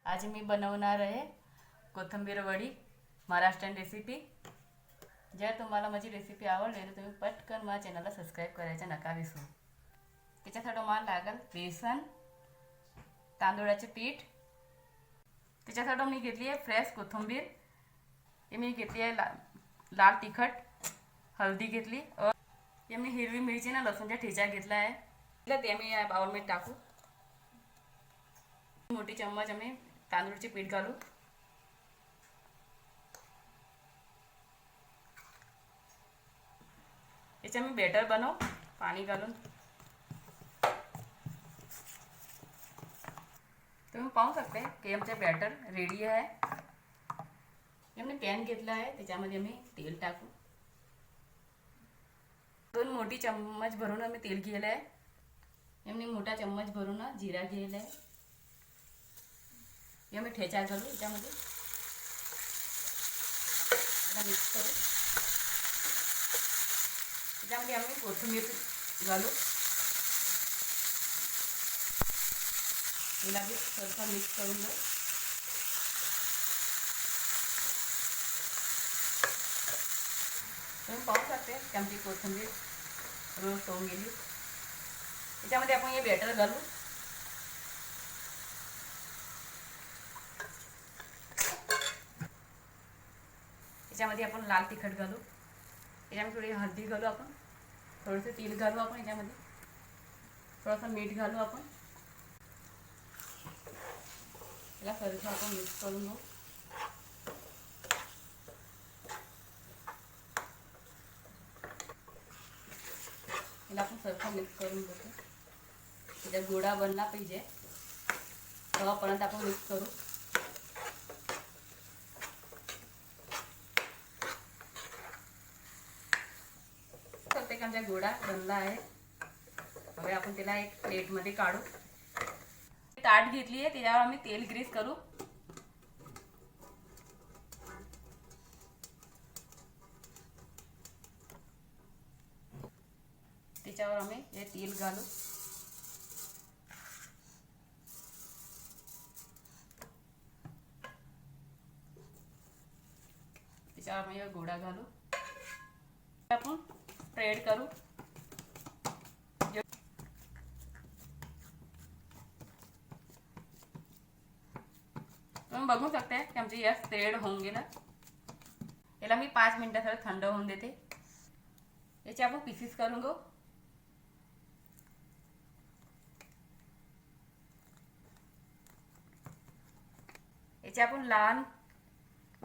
आज मी बनवणार आहे कोथिंबीर वडी महाराष्ट्रीयन रेसिपी। जर तुम्हाला माझी रेसिपी आवडली तर तुम्ही पटकन माझ्या चॅनलला सबस्क्राइब करायचं नका विसरू। त्याच्यासाठी मला लागेल बेसन, तांदूळाचे पीठ, त्याच्यासाठी मी घेतली आहे फ्रेश कोथिंबीर, हे मी घेतली आहे लाल तिखट, हळदी घेतली, हे मी हिरवी मिरची ना लसूणचा ठेचा घेतला आहे। ते मी या बाउलमध्ये टाकू। मोठी चम्मच आम्ही तांदूळचे पीठ घालू। याचे मी बेटर बनवू पाणी घालून। तुम्ही पाहू शकता की आमचे बेटर रेडी आहे। आम्ही पॅन घेतला आहे, त्याच्यामध्ये आम्ही तेल टाकू। 2 मोठी चम्मच भरून आम्ही तेल घेतलं आहे। आम्ही मोठा चम्मच भरून जिरा घेतला आहे। ये मी ठेचा घालू याच्यामध्ये, मिक्स करू। त्याच्यामध्ये आम्ही कोथिंबीर घालू, हिला बी थोडंसं मिक्स करून घेऊ। तुम्ही पाहू शकते की आमची कोथिंबीर रोस्ट होऊन गेली। त्याच्यामध्ये आपण हे बेटर घालू। याच्यामध्ये आपण लाल तिखट घालू, याच्यामध्ये थोडी हळदी घालू, आपण थोडेसे तेल घालू, आपण याच्यामध्ये थोडंसं मीठ घालू। आपण याला थोडंसं आपण मिक्स करून घेऊ। याला आपण थोडंसं मिक्स करून घेतो। त्याचा गोळा बनला पाहिजे तेव्हापर्यंत आपण मिक्स करू। आमचा गोळा बनला आहे। હવે आपण त्याला एक प्लेट मध्ये काढू। ताट घेतली आहे, त्याच्यावर आम्ही तेल ग्रीस करू। त्याच्यावर आम्ही हे तेल घालू। त्याच्यावर आम्ही हे गोळा घालू, आपण स्प्रेड करू। तुम्ही बघू शकता की आमची या स्प्रेड होऊन गेला। याला मी 5 मिनिटासाठी थंड होऊन देते। याचे आपण पीसेस करून घेऊ। याचे आपण लहान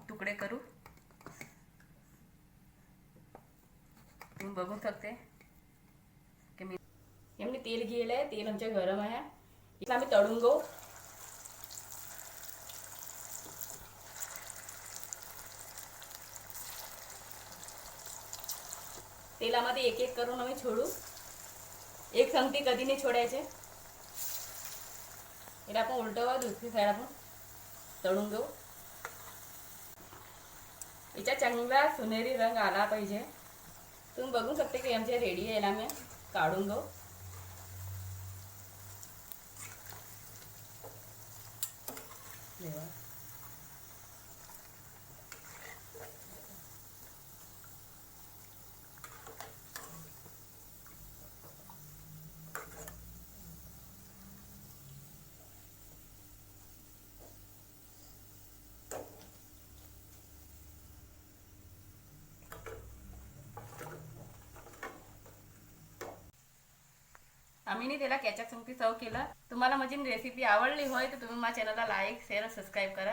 तुकडे करू। तुम्ही बघू शकते की मी तेल घेतलं आहे, तेल आमच्या गरम आहे, इथं आम्ही तळून घेऊ। तेलामध्ये एक एक करून आम्ही छोडू, एक संगती कधी नाही छोडायचे। याला आपण उलटवा, दुसरी साईड आपण तळून घेऊ। याचा चांगला सोनेरी रंग आला पाहिजे। तुम्ही बघू शकते की आमचे रेडी आहे। याला मी काढून घेऊ। आम्ही त्याला कॅचअप संगती सर्व केलं। तुम्हाला माझी रेसिपी आवडली होय तर तुम्ही माझ्या चॅनलला लाईक, शेअर, सबस्क्राइब करा।